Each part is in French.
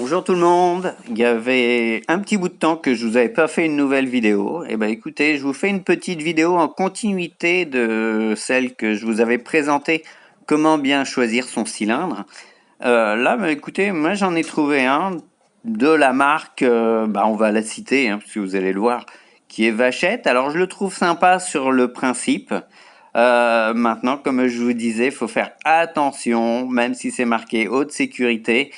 Bonjour tout le monde, il y avait un petit bout de temps que je vous avais pas fait une nouvelle vidéo. Et ben écoutez, je vous fais une petite vidéo en continuité de celle que je vous avais présentée, comment bien choisir son cylindre. Là, écoutez, moi j'en ai trouvé un de la marque, on va la citer, hein, parce que vous allez le voir, qui est Vachette. Alors je le trouve sympa sur le principe. Maintenant, comme je vous disais, il faut faire attention, même si c'est marqué haute sécurité.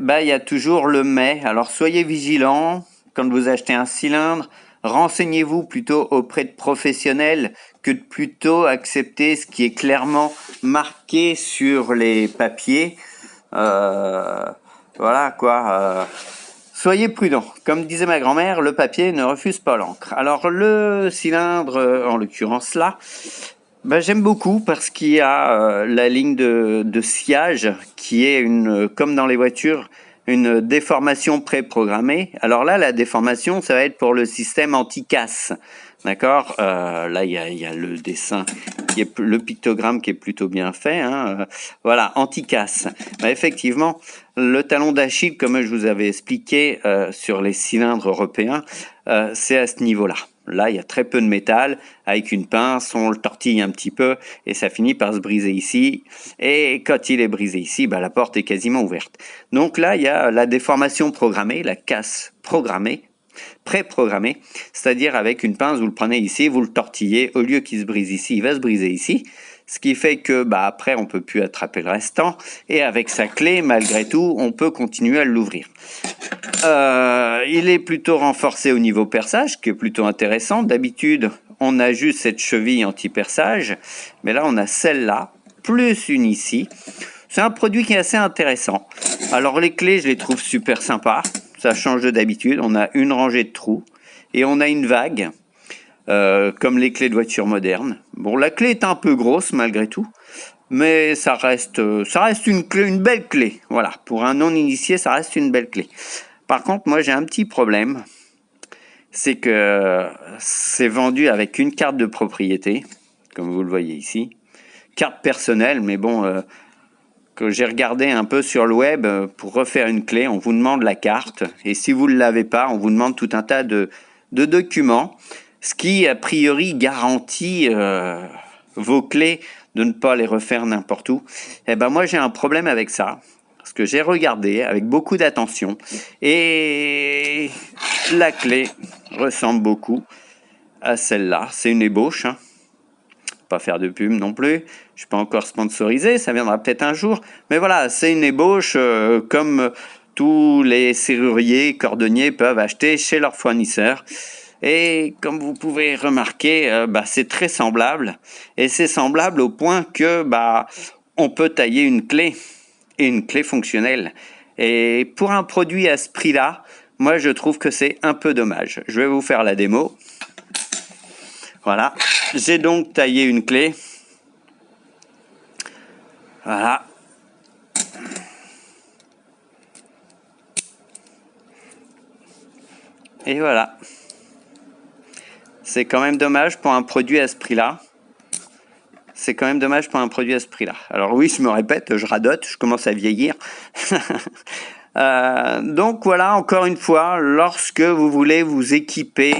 Il y a toujours le mais. Alors soyez vigilants quand vous achetez un cylindre. Renseignez-vous plutôt auprès de professionnels que de plutôt accepter ce qui est clairement marqué sur les papiers. Voilà quoi. Soyez prudents. Comme disait ma grand-mère, le papier ne refuse pas l'encre. Alors le cylindre, en l'occurrence là, j'aime beaucoup parce qu'il y a la ligne de sciage qui est comme dans les voitures, une déformation préprogrammée. Alors là, la déformation, ça va être pour le système anti-casse. D'accord. Là, il y a le dessin, le pictogramme qui est plutôt bien fait. Hein. Voilà, anti-casse. Effectivement, le talon d'Achille, comme je vous avais expliqué sur les cylindres européens, c'est à ce niveau-là. Là, il y a très peu de métal. Avec une pince, on le tortille un petit peu et ça finit par se briser ici. Et quand il est brisé ici, la porte est quasiment ouverte. Donc là, il y a la déformation programmée, la casse programmée, préprogrammée. C'est-à-dire avec une pince, vous le prenez ici, vous le tortillez. Au lieu qu'il se brise ici, il va se briser ici. Ce qui fait que après, on peut plus attraper le restant. Et avec sa clé, malgré tout, on peut continuer à l'ouvrir. Il est plutôt renforcé au niveau perçage, qui est plutôt intéressant. D'habitude, on a juste cette cheville anti-perçage, mais là, on a celle-là, plus une ici. C'est un produit qui est assez intéressant. Alors, les clés, je les trouve super sympas. Ça change de d'habitude. On a une rangée de trous et on a une vague, comme les clés de voiture moderne. Bon, la clé est un peu grosse malgré tout, mais ça reste une belle clé. Voilà, pour un non-initié, ça reste une belle clé. Par contre, moi, j'ai un petit problème. C'est que c'est vendu avec une carte de propriété, comme vous le voyez ici. Carte personnelle, mais bon, que j'ai regardé un peu sur le web, pour refaire une clé, on vous demande la carte. Et si vous ne l'avez pas, on vous demande tout un tas de documents. Ce qui, a priori, garantit vos clés de ne pas les refaire n'importe où. Moi, j'ai un problème avec ça. Parce que j'ai regardé avec beaucoup d'attention et la clé ressemble beaucoup à celle-là. C'est une ébauche, hein. Pas faire de pub non plus. Je ne suis pas encore sponsorisé, ça viendra peut-être un jour. Mais voilà, c'est une ébauche comme tous les serruriers, cordonniers peuvent acheter chez leur fournisseur. Et comme vous pouvez remarquer, c'est très semblable. Et c'est semblable au point que on peut tailler une clé. Et une clé fonctionnelle. Et pour un produit à ce prix-là, moi je trouve que c'est un peu dommage. Je vais vous faire la démo. Voilà, j'ai donc taillé une clé. Voilà. Et voilà. C'est quand même dommage pour un produit à ce prix-là. C'est quand même dommage pour un produit à ce prix-là. Alors oui, je me répète, je radote, je commence à vieillir. Donc voilà, encore une fois, lorsque vous voulez vous équiper,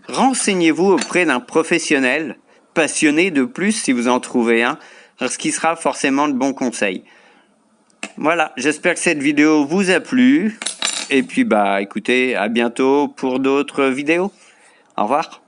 renseignez-vous auprès d'un professionnel passionné de plus si vous en trouvez un, ce qui sera forcément de bons conseils. Voilà, j'espère que cette vidéo vous a plu. Et puis écoutez, à bientôt pour d'autres vidéos. Au revoir.